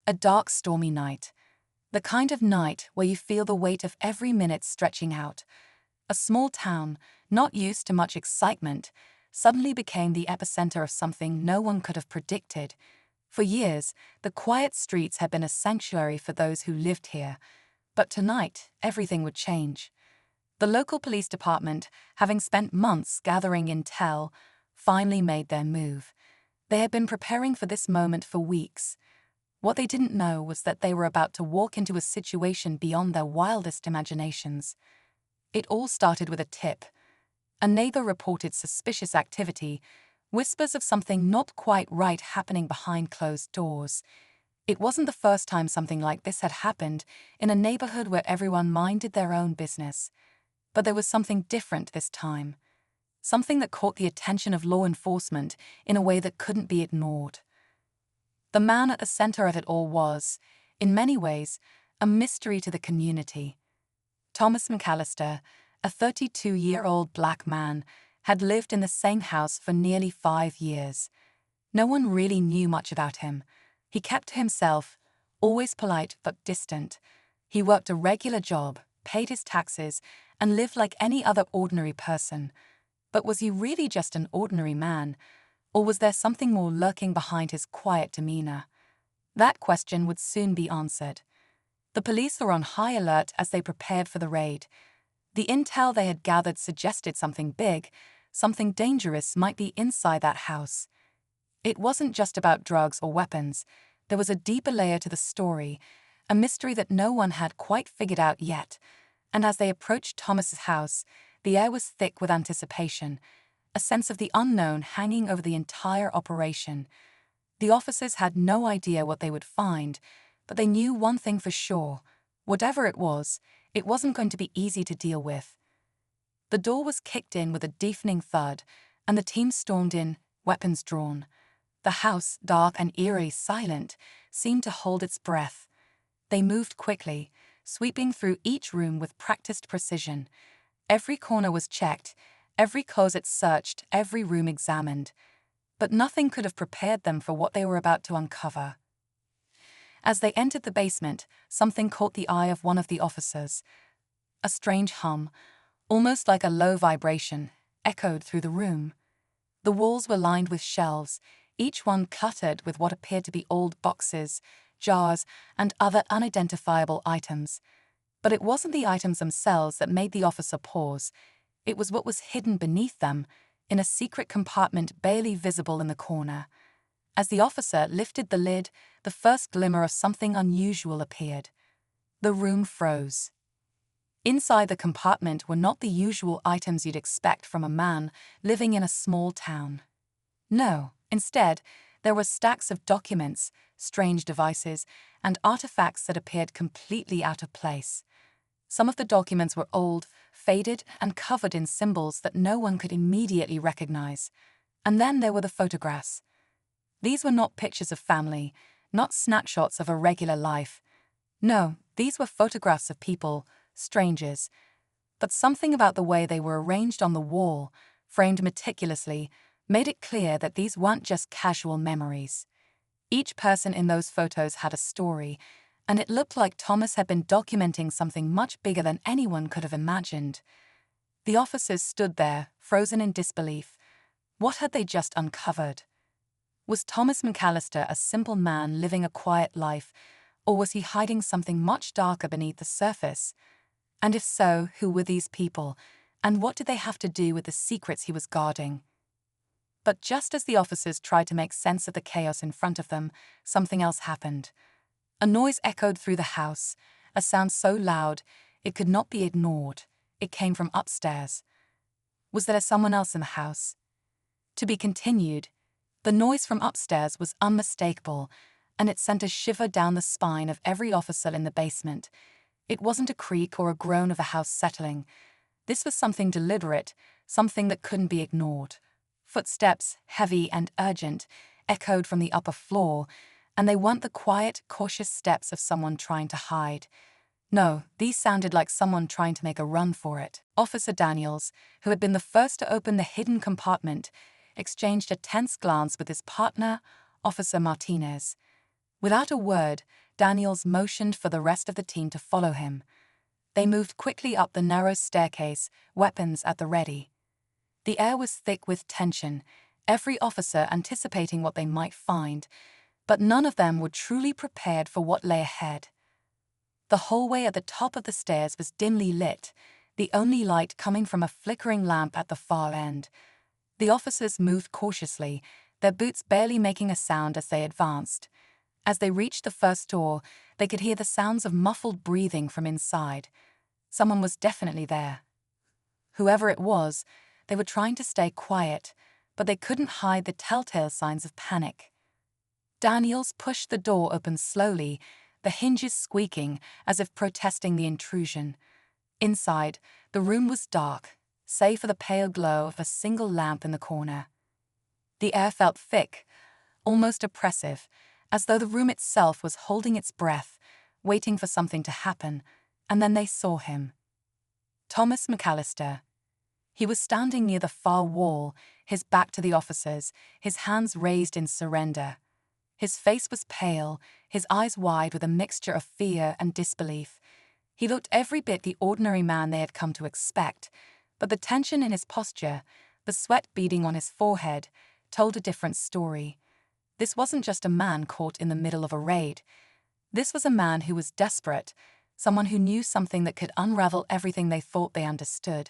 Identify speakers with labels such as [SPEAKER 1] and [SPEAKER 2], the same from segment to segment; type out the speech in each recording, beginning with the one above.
[SPEAKER 1] A dark, stormy night. The kind of night where you feel the weight of every minute stretching out. A small town, not used to much excitement, suddenly became the epicenter of something no one could have predicted. For years, the quiet streets had been a sanctuary for those who lived here. But tonight, everything would change. The local police department, having spent months gathering intel, finally made their move. They had been preparing for this moment for weeks. What they didn't know was that they were about to walk into a situation beyond their wildest imaginations. It all started with a tip. A neighbor reported suspicious activity, whispers of something not quite right happening behind closed doors. It wasn't the first time something like this had happened in a neighborhood where everyone minded their own business. But there was something different this time. Something that caught the attention of law enforcement in a way that couldn't be ignored. The man at the center of it all was, in many ways, a mystery to the community. Thomas McAllister, a 32-year-old black man, had lived in the same house for nearly 5 years. No one really knew much about him. He kept to himself, always polite but distant. He worked a regular job, paid his taxes, and lived like any other ordinary person. But was he really just an ordinary man? Or was there something more lurking behind his quiet demeanor? That question would soon be answered. The police were on high alert as they prepared for the raid. The intel they had gathered suggested something big, something dangerous might be inside that house. It wasn't just about drugs or weapons. There was a deeper layer to the story, a mystery that no one had quite figured out yet. And as they approached Thomas's house, the air was thick with anticipation, a sense of the unknown hanging over the entire operation. The officers had no idea what they would find, but they knew one thing for sure. Whatever it wasn't going to be easy to deal with. The door was kicked in with a deafening thud, and the team stormed in, weapons drawn. The house, dark and eerie silent, seemed to hold its breath. They moved quickly, sweeping through each room with practiced precision. Every corner was checked, every closet searched, every room examined. But nothing could have prepared them for what they were about to uncover. As they entered the basement, something caught the eye of one of the officers. A strange hum, almost like a low vibration, echoed through the room. The walls were lined with shelves, each one cluttered with what appeared to be old boxes, jars, and other unidentifiable items. But it wasn't the items themselves that made the officer pause. It was what was hidden beneath them, in a secret compartment barely visible in the corner. As the officer lifted the lid, the first glimmer of something unusual appeared. The room froze. Inside the compartment were not the usual items you'd expect from a man living in a small town. No, instead, there were stacks of documents, strange devices, and artifacts that appeared completely out of place. Some of the documents were old, faded, and covered in symbols that no one could immediately recognize. And then there were the photographs. These were not pictures of family, not snapshots of a regular life. No, these were photographs of people, strangers. But something about the way they were arranged on the wall, framed meticulously, made it clear that these weren't just casual memories. Each person in those photos had a story, and it looked like Thomas had been documenting something much bigger than anyone could have imagined. The officers stood there, frozen in disbelief. What had they just uncovered? Was Thomas McAllister a simple man living a quiet life, or was he hiding something much darker beneath the surface? And if so, who were these people, and what did they have to do with the secrets he was guarding? But just as the officers tried to make sense of the chaos in front of them, something else happened. A noise echoed through the house, a sound so loud it could not be ignored. It came from upstairs. Was there someone else in the house? To be continued. The noise from upstairs was unmistakable, and it sent a shiver down the spine of every officer in the basement. It wasn't a creak or a groan of the house settling. This was something deliberate, something that couldn't be ignored. Footsteps, heavy and urgent, echoed from the upper floor, and they weren't the quiet, cautious steps of someone trying to hide. No, these sounded like someone trying to make a run for it. Officer Daniels, who had been the first to open the hidden compartment, exchanged a tense glance with his partner, Officer Martinez. Without a word, Daniels motioned for the rest of the team to follow him. They moved quickly up the narrow staircase, weapons at the ready. The air was thick with tension, every officer anticipating what they might find, but none of them were truly prepared for what lay ahead. The hallway at the top of the stairs was dimly lit, the only light coming from a flickering lamp at the far end. The officers moved cautiously, their boots barely making a sound as they advanced. As they reached the first door, they could hear the sounds of muffled breathing from inside. Someone was definitely there. Whoever it was, they were trying to stay quiet, but they couldn't hide the telltale signs of panic. Daniels pushed the door open slowly, the hinges squeaking as if protesting the intrusion. Inside, the room was dark, save for the pale glow of a single lamp in the corner. The air felt thick, almost oppressive, as though the room itself was holding its breath, waiting for something to happen, and then they saw him. Thomas McAllister. He was standing near the far wall, his back to the officers, his hands raised in surrender. His face was pale, his eyes wide with a mixture of fear and disbelief. He looked every bit the ordinary man they had come to expect, but the tension in his posture, the sweat beading on his forehead, told a different story. This wasn't just a man caught in the middle of a raid. This was a man who was desperate, someone who knew something that could unravel everything they thought they understood.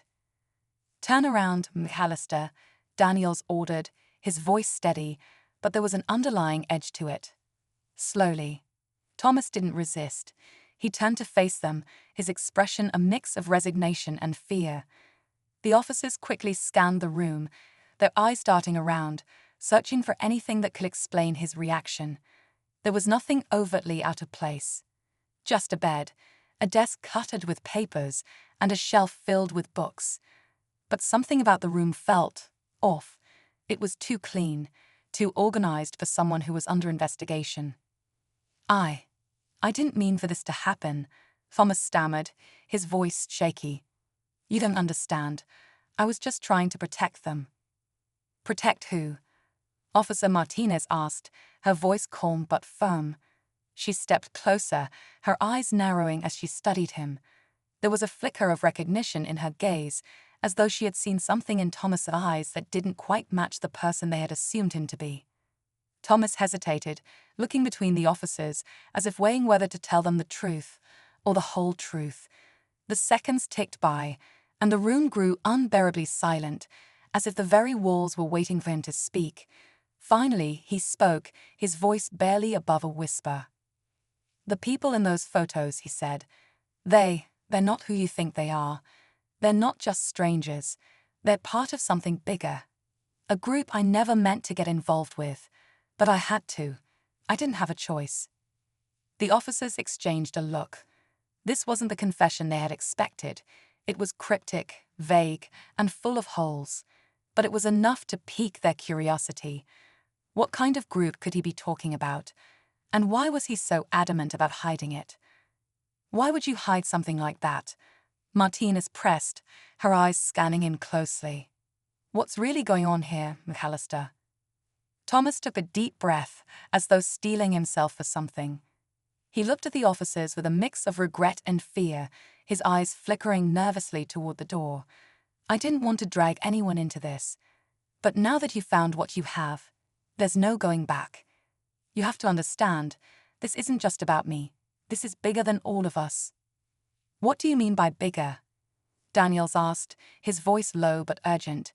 [SPEAKER 1] "Turn around, McAllister," Daniels ordered, his voice steady, but there was an underlying edge to it. Slowly. Thomas didn't resist. He turned to face them, his expression a mix of resignation and fear. The officers quickly scanned the room, their eyes darting around, searching for anything that could explain his reaction. There was nothing overtly out of place. Just a bed, a desk cluttered with papers, and a shelf filled with books. But something about the room felt off. It was too clean, too organized for someone who was under investigation. I didn't mean for this to happen," Thomas stammered, his voice shaky. "You don't understand. I was just trying to protect them." "Protect who?" Officer Martinez asked, her voice calm but firm. She stepped closer, her eyes narrowing as she studied him. There was a flicker of recognition in her gaze, as though she had seen something in Thomas's eyes that didn't quite match the person they had assumed him to be. Thomas hesitated, looking between the officers, as if weighing whether to tell them the truth, or the whole truth. The seconds ticked by, and the room grew unbearably silent, as if the very walls were waiting for him to speak. Finally, he spoke, his voice barely above a whisper. "The people in those photos," he said, they're not who you think they are. They're not just strangers. They're part of something bigger. A group I never meant to get involved with. But I had to. I didn't have a choice." The officers exchanged a look. This wasn't the confession they had expected. It was cryptic, vague, and full of holes. But it was enough to pique their curiosity. What kind of group could he be talking about? And why was he so adamant about hiding it? "Why would you hide something like that?" Martinez pressed, her eyes scanning him closely. "What's really going on here, McAllister?" Thomas took a deep breath, as though steeling himself for something. He looked at the officers with a mix of regret and fear, his eyes flickering nervously toward the door. "I didn't want to drag anyone into this. But now that you've found what you have, there's no going back. You have to understand, this isn't just about me. This is bigger than all of us." "What do you mean by bigger?" Daniels asked, his voice low but urgent.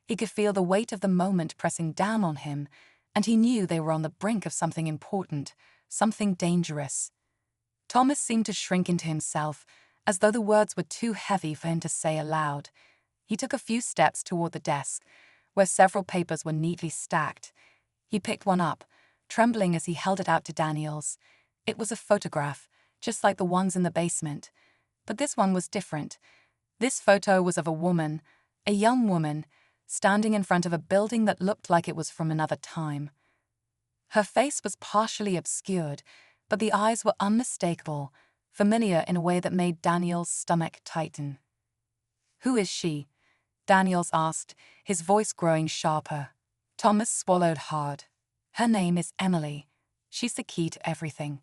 [SPEAKER 1] He could feel the weight of the moment pressing down on him, and he knew they were on the brink of something important, something dangerous. Thomas seemed to shrink into himself, as though the words were too heavy for him to say aloud. He took a few steps toward the desk, where several papers were neatly stacked. He picked one up, trembling as he held it out to Daniels. It was a photograph, just like the ones in the basement. But this one was different. This photo was of a woman, a young woman, standing in front of a building that looked like it was from another time. Her face was partially obscured, but the eyes were unmistakable, familiar in a way that made Daniel's stomach tighten. "Who is she?" Daniels asked, his voice growing sharper. Thomas swallowed hard. "Her name is Emily. She's the key to everything.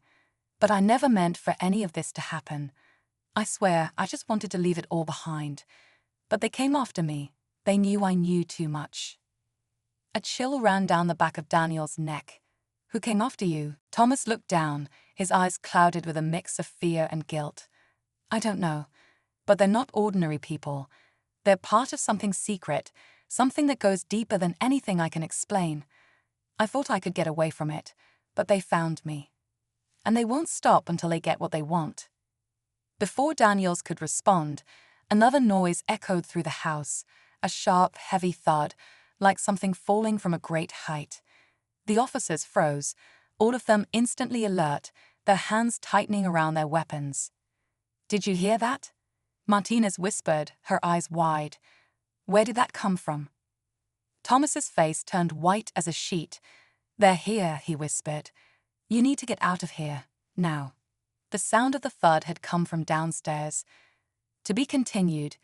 [SPEAKER 1] But I never meant for any of this to happen. I swear, I just wanted to leave it all behind. But they came after me. They knew I knew too much." A chill ran down the back of Daniel's neck. "Who came after you?" Thomas looked down, his eyes clouded with a mix of fear and guilt. "I don't know. But they're not ordinary people. They're part of something secret, something that goes deeper than anything I can explain. I thought I could get away from it, but they found me. And they won't stop until they get what they want." Before Daniels could respond, another noise echoed through the house, a sharp, heavy thud, like something falling from a great height. The officers froze, all of them instantly alert, their hands tightening around their weapons. "Did you hear that?" Martinez whispered, her eyes wide. "Where did that come from?" Thomas's face turned white as a sheet. "They're here," he whispered. "You need to get out of here, now." The sound of the thud had come from downstairs. To be continued.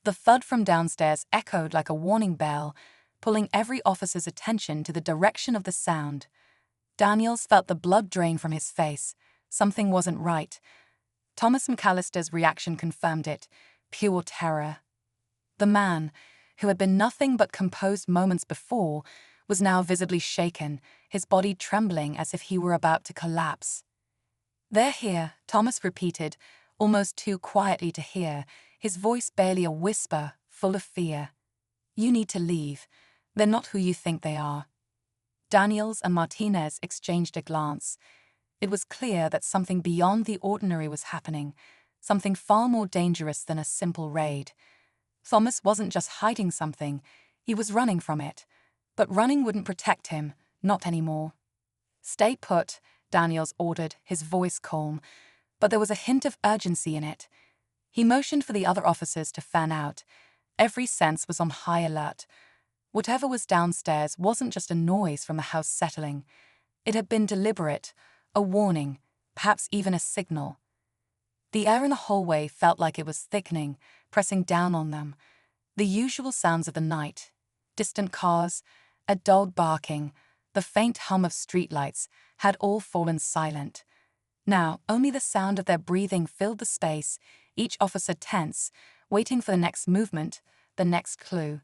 [SPEAKER 1] The thud from downstairs echoed like a warning bell, pulling every officer's attention to the direction of the sound. Daniels felt the blood drain from his face. Something wasn't right. Thomas McAllister's reaction confirmed it. Pure terror. The man, who had been nothing but composed moments before, was now visibly shaken, his body trembling as if he were about to collapse. "They're here," Thomas repeated, almost too quietly to hear, his voice barely a whisper, full of fear. "You need to leave. They're not who you think they are." Daniels and Martinez exchanged a glance. It was clear that something beyond the ordinary was happening, something far more dangerous than a simple raid. Thomas wasn't just hiding something, he was running from it. But running wouldn't protect him, not anymore. "Stay put," Daniels ordered, his voice calm, but there was a hint of urgency in it. He motioned for the other officers to fan out. Every sense was on high alert. Whatever was downstairs wasn't just a noise from the house settling. It had been deliberate, a warning, perhaps even a signal. The air in the hallway felt like it was thickening, pressing down on them. The usual sounds of the night, distant cars, a dog barking, the faint hum of streetlights, had all fallen silent. Now, only the sound of their breathing filled the space, each officer tense, waiting for the next movement, the next clue.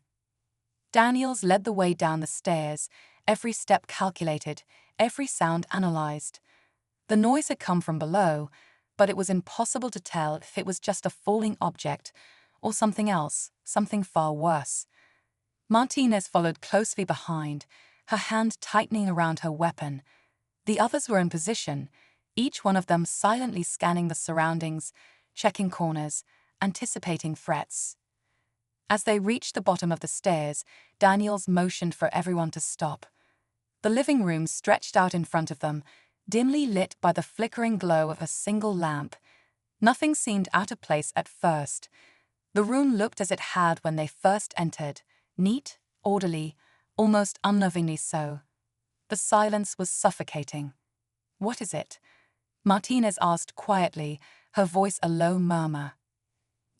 [SPEAKER 1] Daniels led the way down the stairs, every step calculated, every sound analyzed. The noise had come from below, but it was impossible to tell if it was just a falling object or something else, something far worse. Martinez followed closely behind, her hand tightening around her weapon. The others were in position, each one of them silently scanning the surroundings, checking corners, anticipating threats. As they reached the bottom of the stairs, Daniels motioned for everyone to stop. The living room stretched out in front of them, dimly lit by the flickering glow of a single lamp. Nothing seemed out of place at first. The room looked as it had when they first entered, neat, orderly, almost unnervingly so. The silence was suffocating. "What is it?" Martinez asked quietly, her voice a low murmur.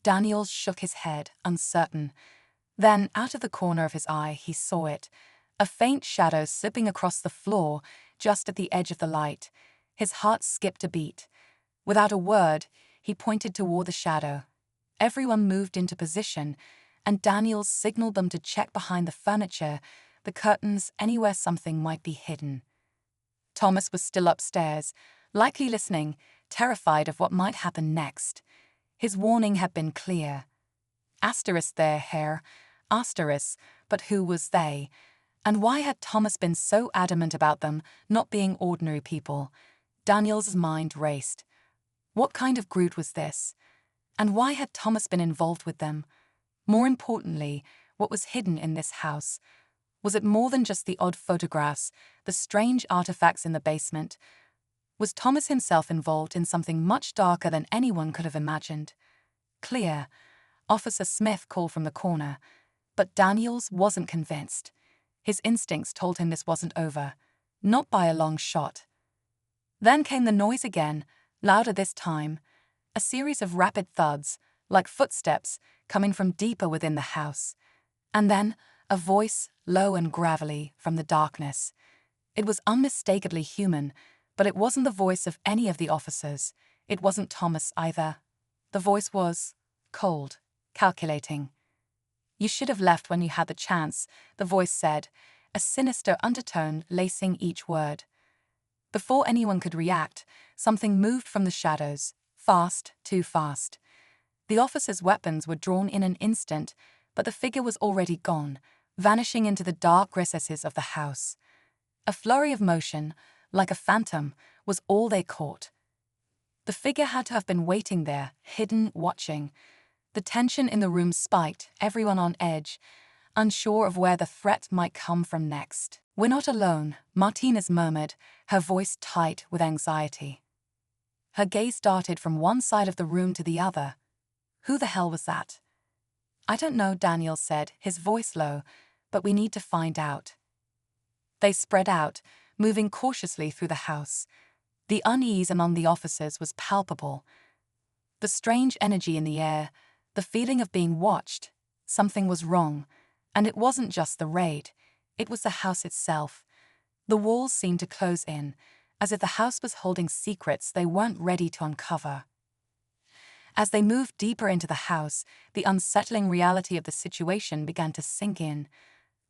[SPEAKER 1] Daniels shook his head, uncertain. Then, out of the corner of his eye, he saw it, a faint shadow slipping across the floor just at the edge of the light. His heart skipped a beat. Without a word, he pointed toward the shadow. Everyone moved into position, and Daniels signaled them to check behind the furniture, the curtains, anywhere something might be hidden. Thomas was still upstairs, likely listening, terrified of what might happen next. His warning had been clear. Asterisk their hair, asterisk, but who was they? And why had Thomas been so adamant about them not being ordinary people? Daniel's mind raced. What kind of group was this? And why had Thomas been involved with them? More importantly, what was hidden in this house? Was it more than just the odd photographs, the strange artifacts in the basement? Was Thomas himself involved in something much darker than anyone could have imagined? Clear. Officer Smith called from the corner. But Daniels wasn't convinced. His instincts told him this wasn't over. Not by a long shot. Then came the noise again, louder this time. A series of rapid thuds, like footsteps, coming from deeper within the house. And then, a voice, low and gravelly, from the darkness. It was unmistakably human, But it wasn't the voice of any of the officers. It wasn't Thomas either. The voice was cold, calculating. "You should have left when you had the chance," the voice said, a sinister undertone lacing each word. Before anyone could react, something moved from the shadows, fast, too fast. The officers' weapons were drawn in an instant, but the figure was already gone, vanishing into the dark recesses of the house. A flurry of motion, like a phantom, was all they caught. The figure had to have been waiting there, hidden, watching. The tension in the room spiked, everyone on edge, unsure of where the threat might come from next. "We're not alone," Martinez murmured, her voice tight with anxiety. Her gaze darted from one side of the room to the other. "Who the hell was that?" "I don't know," Daniel said, his voice low, "but we need to find out." They spread out, moving cautiously through the house. The unease among the officers was palpable. The strange energy in the air, the feeling of being watched. Something was wrong, and it wasn't just the raid. It was the house itself. The walls seemed to close in, as if the house was holding secrets they weren't ready to uncover. As they moved deeper into the house, the unsettling reality of the situation began to sink in.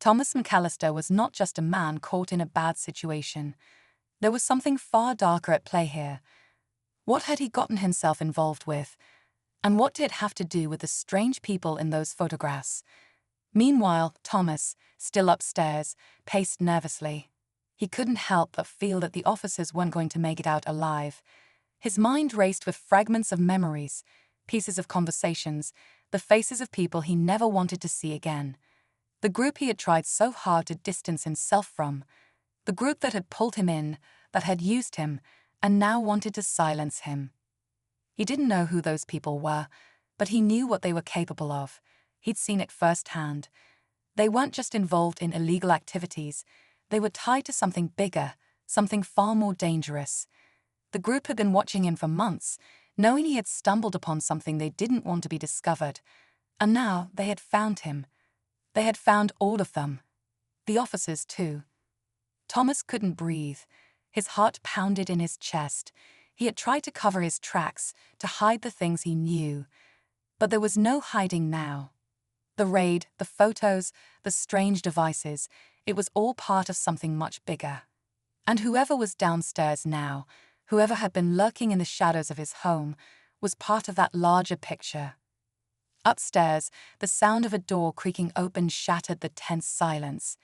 [SPEAKER 1] Thomas McAllister was not just a man caught in a bad situation. There was something far darker at play here. What had he gotten himself involved with? And what did it have to do with the strange people in those photographs? Meanwhile, Thomas, still upstairs, paced nervously. He couldn't help but feel that the officers weren't going to make it out alive. His mind raced with fragments of memories, pieces of conversations, the faces of people he never wanted to see again. The group he had tried so hard to distance himself from. The group that had pulled him in, that had used him, and now wanted to silence him. He didn't know who those people were, but he knew what they were capable of. He'd seen it firsthand. They weren't just involved in illegal activities. They were tied to something bigger, something far more dangerous. The group had been watching him for months, knowing he had stumbled upon something they didn't want to be discovered. And now they had found him. They had found all of them. The officers, too. Thomas couldn't breathe. His heart pounded in his chest. He had tried to cover his tracks, to hide the things he knew. But there was no hiding now. The raid, the photos, the strange devices, it was all part of something much bigger. And whoever was downstairs now, whoever had been lurking in the shadows of his home, was part of that larger picture. Upstairs, the sound of a door creaking open shattered the tense silence.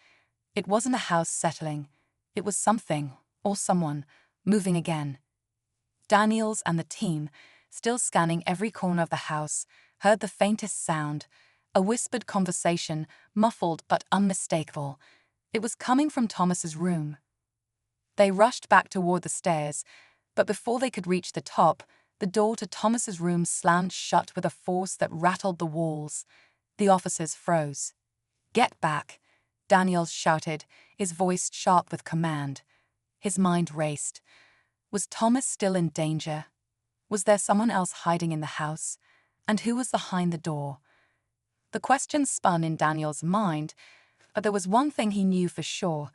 [SPEAKER 1] It wasn't a house settling. It was something, or someone, moving again. Daniels and the team, still scanning every corner of the house, heard the faintest sound, a whispered conversation, muffled but unmistakable. It was coming from Thomas's room. They rushed back toward the stairs, but before they could reach the top, the door to Thomas's room slammed shut with a force that rattled the walls. The officers froze. "Get back," Daniels shouted, his voice sharp with command. His mind raced. Was Thomas still in danger? Was there someone else hiding in the house? And who was behind the door? The questions spun in Daniel's mind, but there was one thing he knew for sure.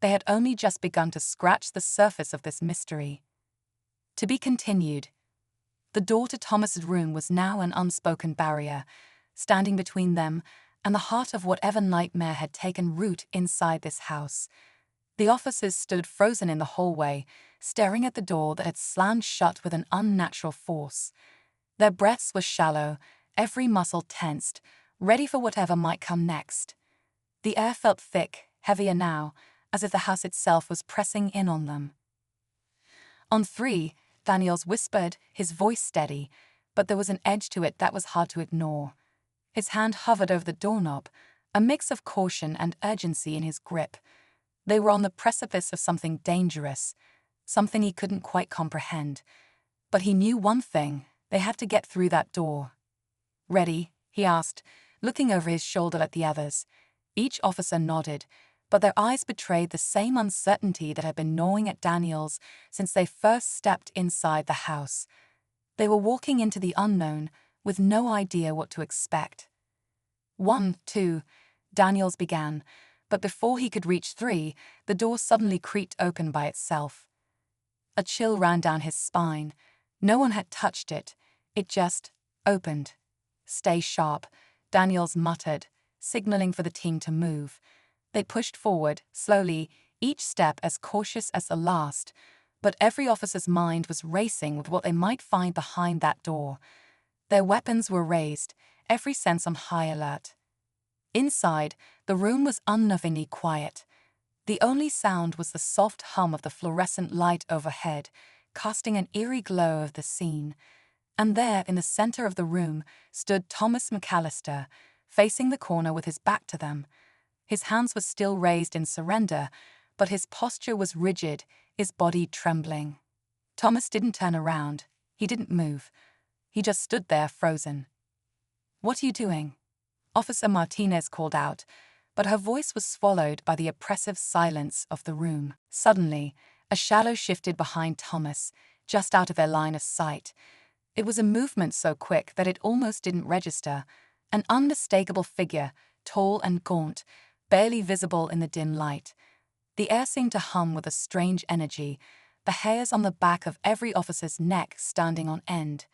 [SPEAKER 1] They had only just begun to scratch the surface of this mystery. To be continued. The door to Thomas's room was now an unspoken barrier, standing between them and the heart of whatever nightmare had taken root inside this house. The officers stood frozen in the hallway, staring at the door that had slammed shut with an unnatural force. Their breaths were shallow, every muscle tensed, ready for whatever might come next. The air felt thick, heavier now, as if the house itself was pressing in on them. "On three," Daniels whispered, his voice steady, but there was an edge to it that was hard to ignore. His hand hovered over the doorknob, a mix of caution and urgency in his grip. They were on the precipice of something dangerous, something he couldn't quite comprehend. But he knew one thing: they had to get through that door. "Ready?" he asked, looking over his shoulder at the others. Each officer nodded, but their eyes betrayed the same uncertainty that had been gnawing at Daniels since they first stepped inside the house. They were walking into the unknown, with no idea what to expect. 1, 2, Daniels began, but before he could reach 3, the door suddenly creaked open by itself. A chill ran down his spine. No one had touched it. It just opened. "Stay sharp," Daniels muttered, signaling for the team to move. They pushed forward, slowly, each step as cautious as the last, but every officer's mind was racing with what they might find behind that door. Their weapons were raised, every sense on high alert. Inside, the room was unnervingly quiet. The only sound was the soft hum of the fluorescent light overhead, casting an eerie glow over the scene. And there, in the center of the room, stood Thomas McAllister, facing the corner with his back to them. His hands were still raised in surrender, but his posture was rigid, his body trembling. Thomas didn't turn around. He didn't move. He just stood there, frozen. "What are you doing?" Officer Martinez called out, but her voice was swallowed by the oppressive silence of the room. Suddenly, a shadow shifted behind Thomas, just out of their line of sight. It was a movement so quick that it almost didn't register. An unmistakable figure, tall and gaunt, barely visible in the dim light. The air seemed to hum with a strange energy, the hairs on the back of every officer's neck standing on end.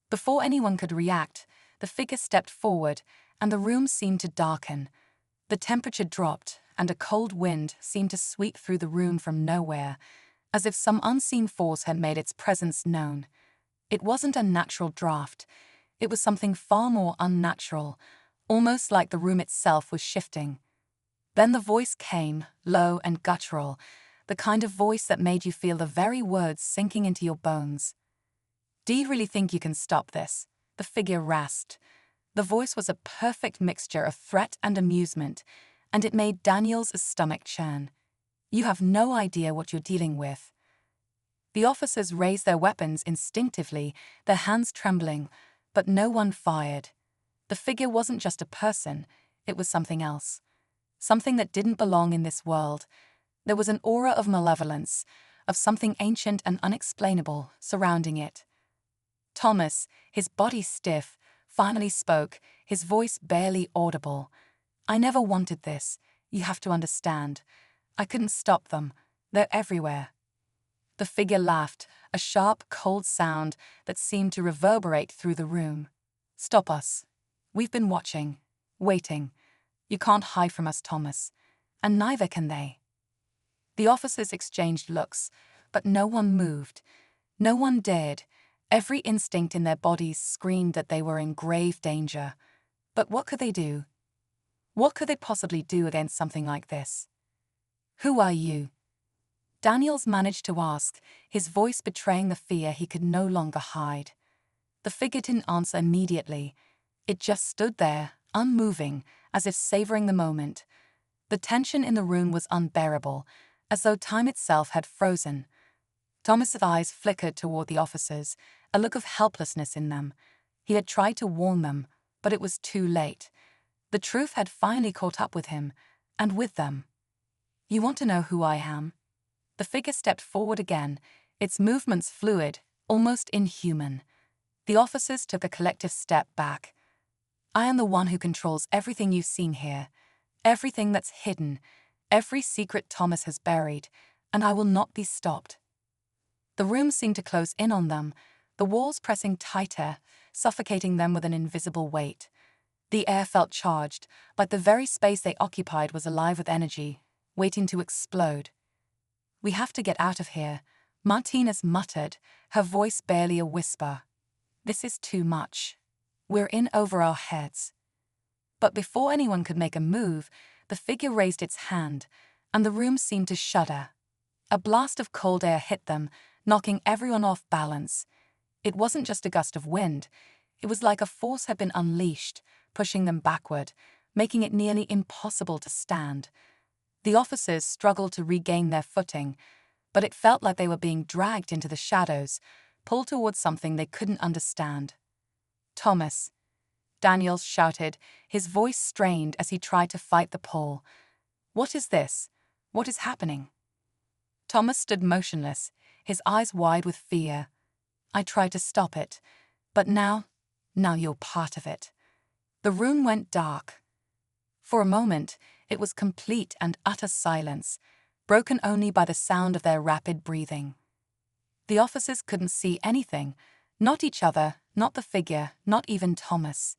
[SPEAKER 1] Before anyone could react, the figure stepped forward, and the room seemed to darken. The temperature dropped, and a cold wind seemed to sweep through the room from nowhere, as if some unseen force had made its presence known. It wasn't a natural draft. It was something far more unnatural, almost like the room itself was shifting. Then the voice came, low and guttural, the kind of voice that made you feel the very words sinking into your bones. "Do you really think you can stop this?" the figure rasped. The voice was a perfect mixture of threat and amusement, and it made Daniel's stomach churn. "You have no idea what you're dealing with." The officers raised their weapons instinctively, their hands trembling, but no one fired. The figure wasn't just a person, it was something else. Something that didn't belong in this world. There was an aura of malevolence, of something ancient and unexplainable, surrounding it. Thomas, his body stiff, finally spoke, his voice barely audible. "I never wanted this. You have to understand. I couldn't stop them. They're everywhere." The figure laughed, a sharp, cold sound that seemed to reverberate through the room. "Stop us. We've been watching, waiting. You can't hide from us, Thomas. And neither can they." The officers exchanged looks, but no one moved. No one dared. Every instinct in their bodies screamed that they were in grave danger. But what could they do? What could they possibly do against something like this? "Who are you?" Daniels managed to ask, his voice betraying the fear he could no longer hide. The figure didn't answer immediately. It just stood there, unmoving, as if savoring the moment. The tension in the room was unbearable, as though time itself had frozen. Thomas's eyes flickered toward the officers, a look of helplessness in them. He had tried to warn them, but it was too late. The truth had finally caught up with him, and with them. "You want to know who I am?" The figure stepped forward again, its movements fluid, almost inhuman. The officers took a collective step back. "I am the one who controls everything you've seen here, everything that's hidden, every secret Thomas has buried, and I will not be stopped." The room seemed to close in on them, the walls pressing tighter, suffocating them with an invisible weight. The air felt charged, like the very space they occupied was alive with energy, waiting to explode. "We have to get out of here," Martinez muttered, her voice barely a whisper. "This is too much. We're in over our heads." But before anyone could make a move, the figure raised its hand, and the room seemed to shudder. A blast of cold air hit them, knocking everyone off balance. It wasn't just a gust of wind. It was like a force had been unleashed, pushing them backward, making it nearly impossible to stand. The officers struggled to regain their footing, but it felt like they were being dragged into the shadows, pulled towards something they couldn't understand. "Thomas," Daniels shouted, his voice strained as he tried to fight the pull. "What is this? What is happening?" Thomas stood motionless, his eyes wide with fear. "I tried to stop it, but now you're part of it." The room went dark. For a moment, it was complete and utter silence, broken only by the sound of their rapid breathing. The officers couldn't see anything, not each other, not the figure, not even Thomas.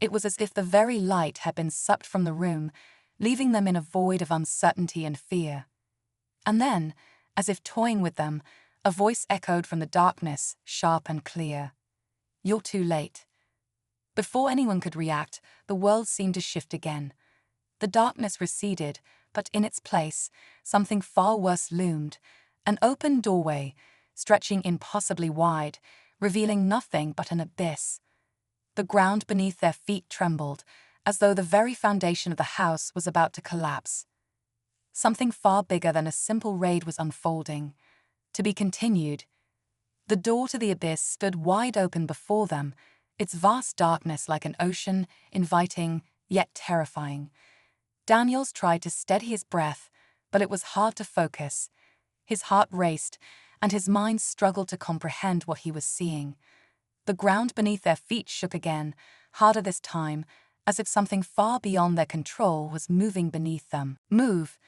[SPEAKER 1] It was as if the very light had been sucked from the room, leaving them in a void of uncertainty and fear. And then, as if toying with them, a voice echoed from the darkness, sharp and clear. "You're too late." Before anyone could react, the world seemed to shift again. The darkness receded, but in its place, something far worse loomed, an open doorway, stretching impossibly wide, revealing nothing but an abyss. The ground beneath their feet trembled, as though the very foundation of the house was about to collapse. Something far bigger than a simple raid was unfolding. To be continued. The door to the abyss stood wide open before them, its vast darkness like an ocean, inviting, yet terrifying. Daniels tried to steady his breath, but it was hard to focus. His heart raced, and his mind struggled to comprehend what he was seeing. The ground beneath their feet shook again, harder this time, as if something far beyond their control was moving beneath them. "Move!"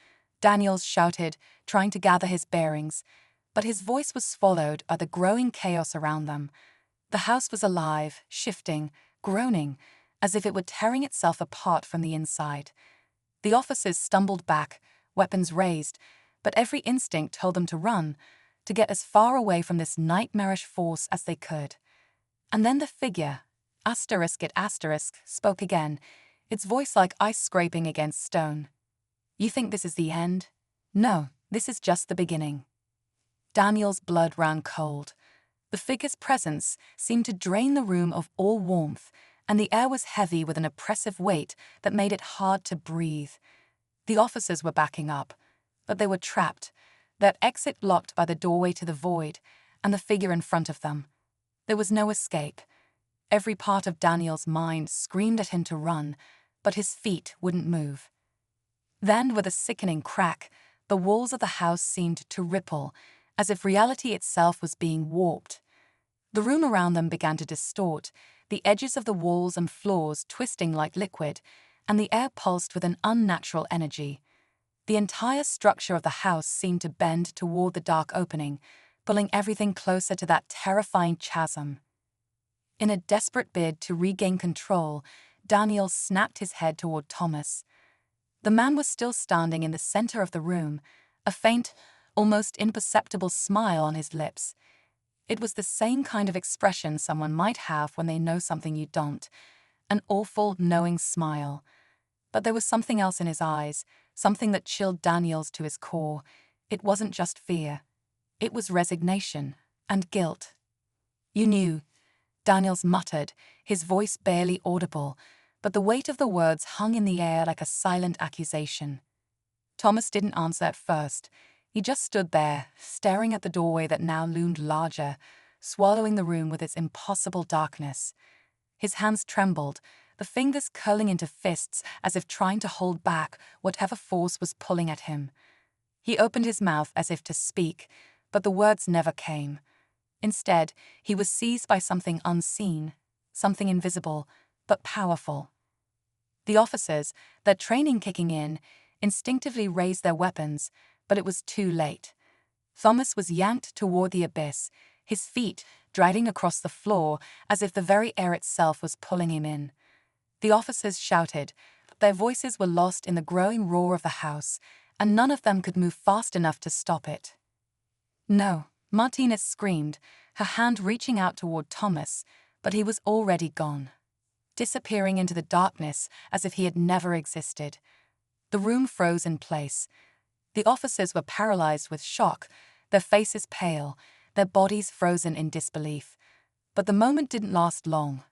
[SPEAKER 1] Daniels shouted, trying to gather his bearings, but his voice was swallowed by the growing chaos around them. The house was alive, shifting, groaning, as if it were tearing itself apart from the inside. The officers stumbled back, weapons raised, but every instinct told them to run, to get as far away from this nightmarish force as they could. And then the figure, spoke again, its voice like ice scraping against stone. "You think this is the end? No, this is just the beginning." Daniel's blood ran cold. The figure's presence seemed to drain the room of all warmth, and the air was heavy with an oppressive weight that made it hard to breathe. The officers were backing up, but they were trapped, their exit blocked by the doorway to the void and the figure in front of them. There was no escape. Every part of Daniel's mind screamed at him to run, but his feet wouldn't move. Then, with a sickening crack, the walls of the house seemed to ripple, as if reality itself was being warped. The room around them began to distort, the edges of the walls and floors twisting like liquid, and the air pulsed with an unnatural energy. The entire structure of the house seemed to bend toward the dark opening, pulling everything closer to that terrifying chasm. In a desperate bid to regain control, Daniel snapped his head toward Thomas. The man was still standing in the center of the room, a faint, almost imperceptible smile on his lips. It was the same kind of expression someone might have when they know something you don't, an awful, knowing smile. But there was something else in his eyes, something that chilled Daniels to his core. It wasn't just fear. It was resignation and guilt. "You knew," Daniels muttered, his voice barely audible, but the weight of the words hung in the air like a silent accusation. Thomas didn't answer at first. He just stood there, staring at the doorway that now loomed larger, swallowing the room with its impossible darkness. His hands trembled, the fingers curling into fists as if trying to hold back whatever force was pulling at him. He opened his mouth as if to speak, but the words never came. Instead, he was seized by something unseen, something invisible, but powerful. The officers, their training kicking in, instinctively raised their weapons, but it was too late. Thomas was yanked toward the abyss, his feet dragging across the floor as if the very air itself was pulling him in. The officers shouted, but their voices were lost in the growing roar of the house, and none of them could move fast enough to stop it. "No," Martinez screamed, her hand reaching out toward Thomas, but he was already gone, disappearing into the darkness as if he had never existed. The room froze in place. The officers were paralyzed with shock, their faces pale, their bodies frozen in disbelief. But the moment didn't last long.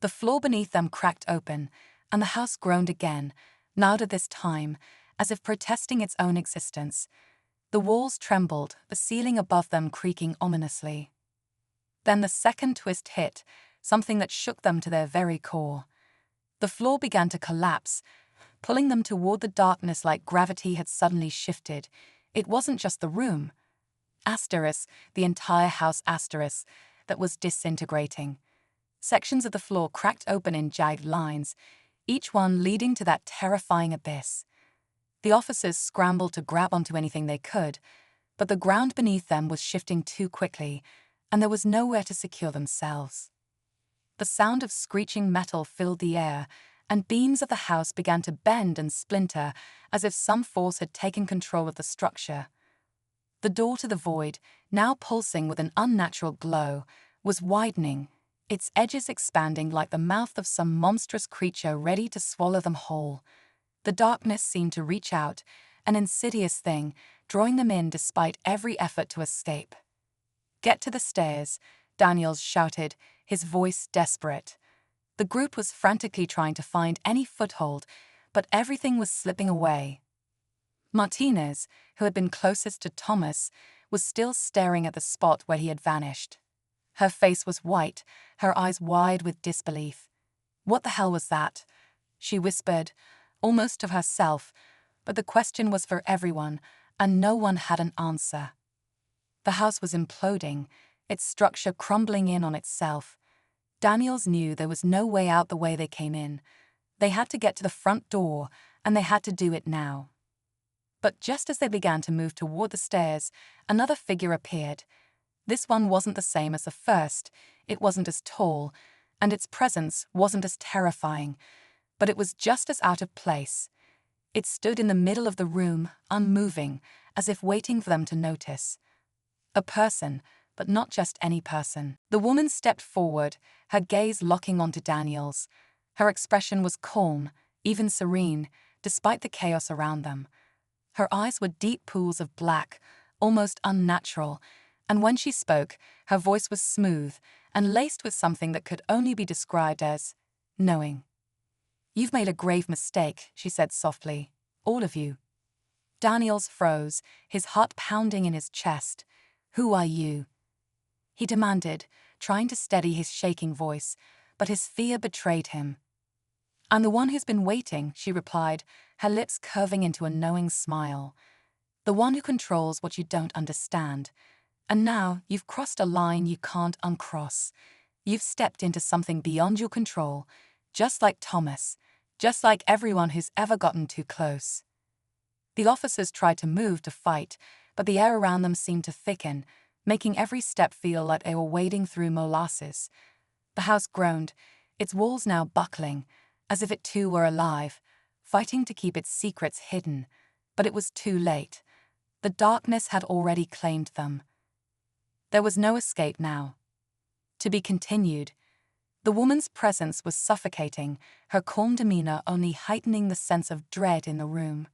[SPEAKER 1] The floor beneath them cracked open, and the house groaned again, louder this time, as if protesting its own existence. The walls trembled, the ceiling above them creaking ominously. Then the second twist hit, something that shook them to their very core. The floor began to collapse, pulling them toward the darkness like gravity had suddenly shifted. It wasn't just the room. The entire house that was disintegrating. Sections of the floor cracked open in jagged lines, each one leading to that terrifying abyss. The officers scrambled to grab onto anything they could, but the ground beneath them was shifting too quickly, and there was nowhere to secure themselves. The sound of screeching metal filled the air, and beams of the house began to bend and splinter as if some force had taken control of the structure. The door to the void, now pulsing with an unnatural glow, was widening, its edges expanding like the mouth of some monstrous creature ready to swallow them whole. The darkness seemed to reach out, an insidious thing, drawing them in despite every effort to escape. "Get to the stairs," Daniels shouted, his voice desperate. The group was frantically trying to find any foothold, but everything was slipping away. Martinez, who had been closest to Thomas, was still staring at the spot where he had vanished. Her face was white, her eyes wide with disbelief. "What the hell was that?" she whispered, almost to herself, but the question was for everyone, and no one had an answer. The house was imploding, its structure crumbling in on itself. Daniels knew there was no way out the way they came in. They had to get to the front door, and they had to do it now. But just as they began to move toward the stairs, another figure appeared. This one wasn't the same as the first, it wasn't as tall, and its presence wasn't as terrifying, but it was just as out of place. It stood in the middle of the room, unmoving, as if waiting for them to notice. A person, but not just any person. The woman stepped forward, her gaze locking onto Daniels. Her expression was calm, even serene, despite the chaos around them. Her eyes were deep pools of black, almost unnatural, and when she spoke, her voice was smooth and laced with something that could only be described as knowing. "You've made a grave mistake," she said softly. "All of you." Daniels froze, his heart pounding in his chest. "Who are you?" he demanded, trying to steady his shaking voice, but his fear betrayed him. "I'm the one who's been waiting," she replied, her lips curving into a knowing smile. "The one who controls what you don't understand. And now you've crossed a line you can't uncross. You've stepped into something beyond your control, just like Thomas, just like everyone who's ever gotten too close." The officers tried to move to fight, but the air around them seemed to thicken, making every step feel like they were wading through molasses. The house groaned, its walls now buckling, as if it too were alive, fighting to keep its secrets hidden. But it was too late. The darkness had already claimed them. There was no escape now. To be continued. The woman's presence was suffocating, her calm demeanor only heightening the sense of dread in the room.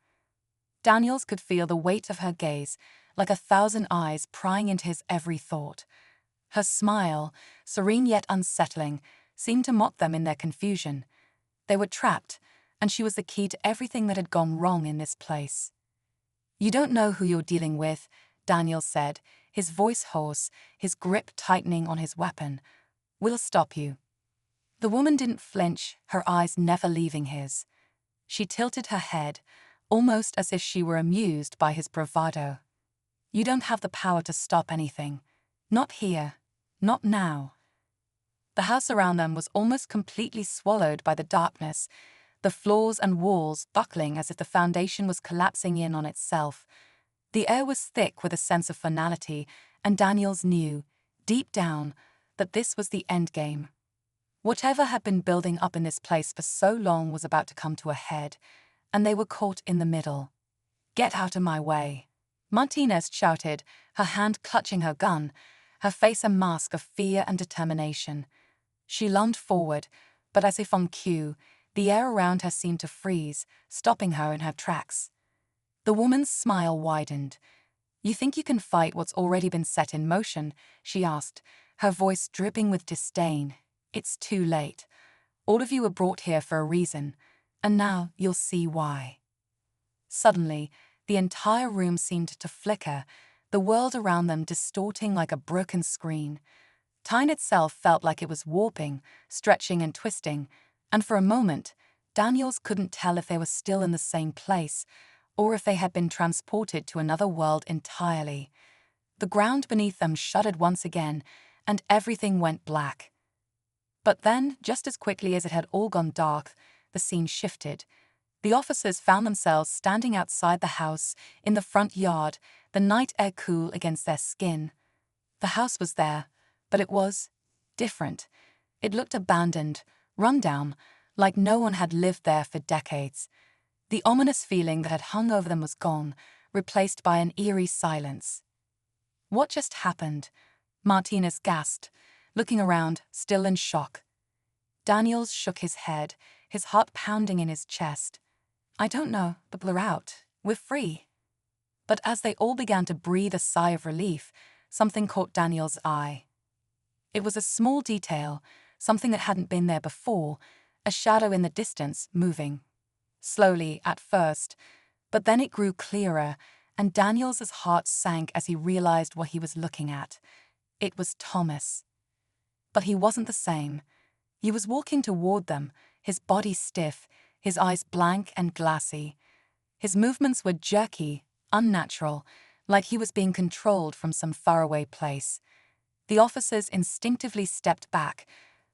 [SPEAKER 1] Daniels could feel the weight of her gaze, like 1,000 eyes prying into his every thought. Her smile, serene yet unsettling, seemed to mock them in their confusion. They were trapped, and she was the key to everything that had gone wrong in this place. "You don't know who you're dealing with," Daniels said, his voice hoarse, his grip tightening on his weapon. "We'll stop you." The woman didn't flinch, her eyes never leaving his. She tilted her head, almost as if she were amused by his bravado. "You don't have the power to stop anything. Not here. Not now." The house around them was almost completely swallowed by the darkness, the floors and walls buckling as if the foundation was collapsing in on itself. The air was thick with a sense of finality, and Daniels knew, deep down, that this was the endgame. Whatever had been building up in this place for so long was about to come to a head, and they were caught in the middle. "Get out of my way," Martinez shouted, her hand clutching her gun, her face a mask of fear and determination. She lunged forward, but as if on cue, the air around her seemed to freeze, stopping her in her tracks. The woman's smile widened. "You think you can fight what's already been set in motion?" she asked, her voice dripping with disdain. "It's too late. All of you were brought here for a reason, and now you'll see why." Suddenly, the entire room seemed to flicker, the world around them distorting like a broken screen. Time itself felt like it was warping, stretching and twisting, and for a moment, Daniels couldn't tell if they were still in the same place, or if they had been transported to another world entirely. The ground beneath them shuddered once again, and everything went black. But then, just as quickly as it had all gone dark, the scene shifted. The officers found themselves standing outside the house, in the front yard, the night air cool against their skin. The house was there, but it was different. It looked abandoned, run down, like no one had lived there for decades. The ominous feeling that had hung over them was gone, replaced by an eerie silence. "What just happened?" Martinez gasped, looking around, still in shock. Daniels shook his head, his heart pounding in his chest. "I don't know, but we're out. We're free." But as they all began to breathe a sigh of relief, something caught Daniel's eye. It was a small detail, something that hadn't been there before, a shadow in the distance, moving. Slowly at first, but then it grew clearer, and Daniel's heart sank as he realized what he was looking at. It was Thomas. But he wasn't the same. He was walking toward them, his body stiff, his eyes blank and glassy. His movements were jerky, unnatural, like he was being controlled from some faraway place. The officers instinctively stepped back,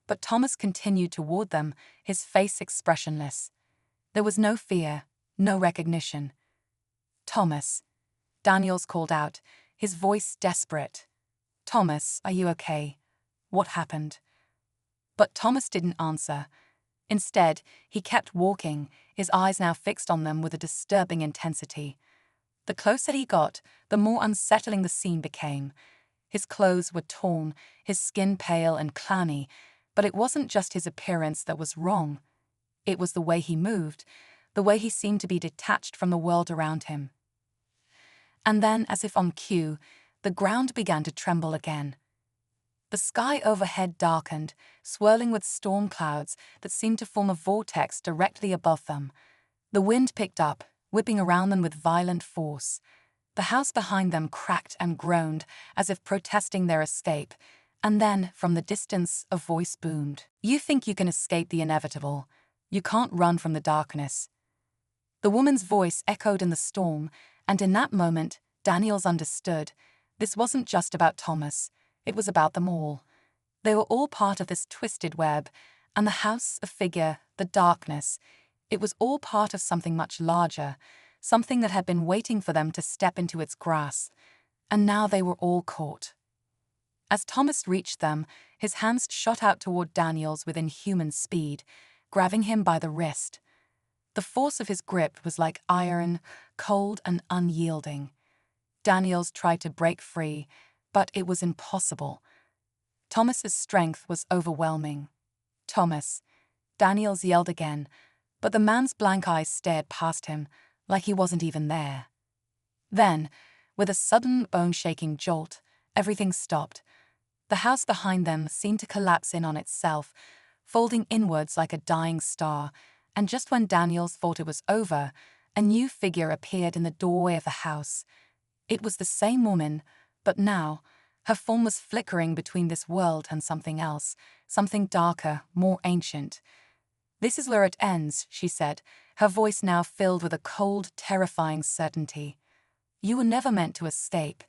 [SPEAKER 1] but Thomas continued toward them, his face expressionless. There was no fear, no recognition. "Thomas," Daniels called out, his voice desperate. "Thomas, are you okay? What happened?" But Thomas didn't answer. Instead, he kept walking, his eyes now fixed on them with a disturbing intensity. The closer he got, the more unsettling the scene became. His clothes were torn, his skin pale and clammy, but it wasn't just his appearance that was wrong. It was the way he moved, the way he seemed to be detached from the world around him. And then, as if on cue, the ground began to tremble again. The sky overhead darkened, swirling with storm clouds that seemed to form a vortex directly above them. The wind picked up, whipping around them with violent force. The house behind them cracked and groaned, as if protesting their escape, and then, from the distance, a voice boomed. "You think you can escape the inevitable. You can't run from the darkness." The woman's voice echoed in the storm, and in that moment, Daniels understood. This wasn't just about Thomas. It was about them all. They were all part of this twisted web, and the house, a figure, the darkness. It was all part of something much larger, something that had been waiting for them to step into its grasp. And now they were all caught. As Thomas reached them, his hands shot out toward Daniels with inhuman speed, grabbing him by the wrist. The force of his grip was like iron, cold and unyielding. Daniels tried to break free, but it was impossible. Thomas's strength was overwhelming. "Thomas," Daniels yelled again, but the man's blank eyes stared past him, like he wasn't even there. Then, with a sudden bone-shaking jolt, everything stopped. The house behind them seemed to collapse in on itself, folding inwards like a dying star, and just when Daniels thought it was over, a new figure appeared in the doorway of the house. It was the same woman, but now, her form was flickering between this world and something else, something darker, more ancient. "This is where it ends," she said, her voice now filled with a cold, terrifying certainty. "You were never meant to escape.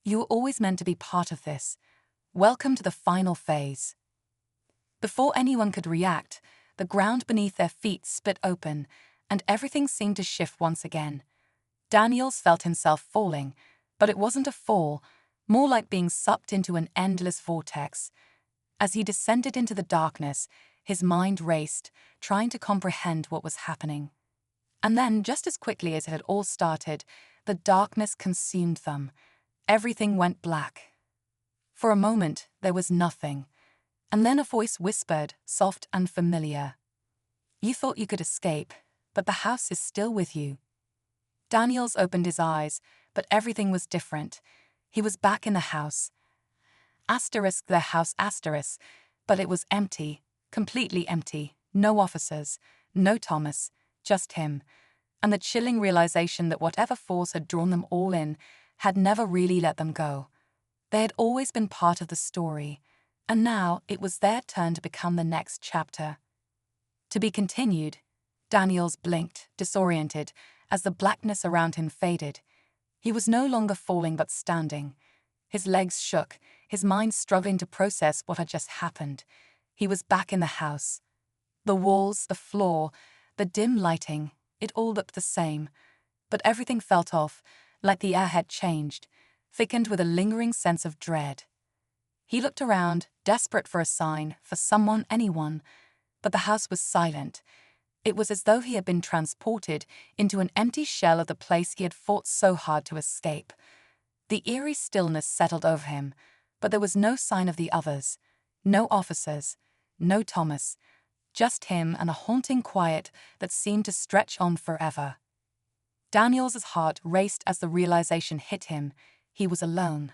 [SPEAKER 1] You were always meant to be part of this. Welcome to the final phase." Before anyone could react, the ground beneath their feet split open, and everything seemed to shift once again. Daniels felt himself falling, but it wasn't a fall, more like being sucked into an endless vortex. As he descended into the darkness, his mind raced, trying to comprehend what was happening. And then, just as quickly as it had all started, the darkness consumed them. Everything went black. For a moment, there was nothing. And then a voice whispered, soft and familiar. "You thought you could escape, but the house is still with you." Daniels opened his eyes, but everything was different. He was back in the house. Asterisk their house asterisk, but it was empty, completely empty. No officers, no Thomas, just him. And the chilling realization that whatever force had drawn them all in had never really let them go. They had always been part of the story, and now it was their turn to become the next chapter. To be continued. Daniels blinked, disoriented, as the blackness around him faded. He was no longer falling but standing. His legs shook, his mind struggling to process what had just happened. He was back in the house. The walls, the floor, the dim lighting, it all looked the same. But everything felt off, like the air had changed, thickened with a lingering sense of dread. He looked around, desperate for a sign, for someone, anyone, but the house was silent. It was as though he had been transported into an empty shell of the place he had fought so hard to escape. The eerie stillness settled over him, but there was no sign of the others. No officers, no Thomas, just him and a haunting quiet that seemed to stretch on forever. Daniel's heart raced as the realization hit him. He was alone.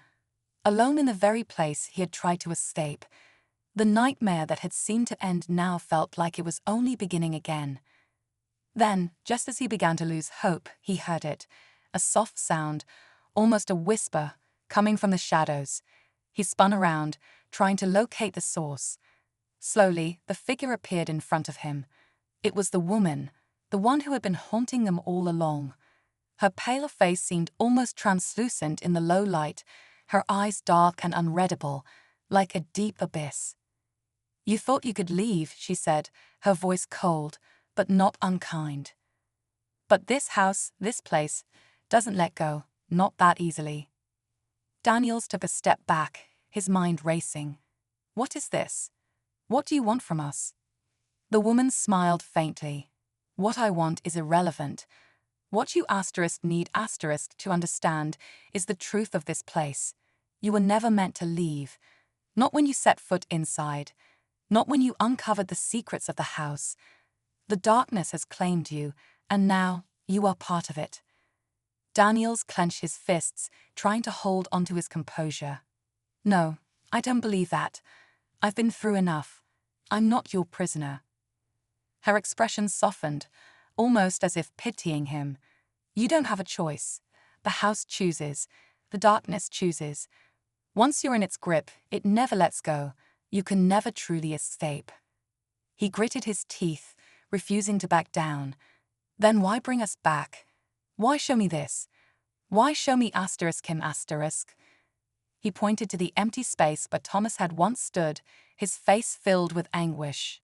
[SPEAKER 1] Alone in the very place he had tried to escape. The nightmare that had seemed to end now felt like it was only beginning again. Then, just as he began to lose hope, he heard it. A soft sound, almost a whisper, coming from the shadows. He spun around, trying to locate the source. Slowly, the figure appeared in front of him. It was the woman, the one who had been haunting them all along. Her pale face seemed almost translucent in the low light, her eyes dark and unreadable, like a deep abyss. "You thought you could leave," she said, her voice cold, but not unkind. "But this house, this place, doesn't let go, not that easily." Daniels took a step back, his mind racing. "What is this? What do you want from us?" The woman smiled faintly. "What I want is irrelevant. What you need to understand is the truth of this place. You were never meant to leave. Not when you set foot inside. Not when you uncovered the secrets of the house. The darkness has claimed you, and now you are part of it." Daniels clenched his fists, trying to hold onto his composure. "No, I don't believe that. I've been through enough. I'm not your prisoner." Her expression softened, almost as if pitying him. "You don't have a choice. The house chooses. The darkness chooses. Once you're in its grip, it never lets go. You can never truly escape." He gritted his teeth, refusing to back down. "Then why bring us back? Why show me this? Why show me him?" He pointed to the empty space where Thomas had once stood, his face filled with anguish.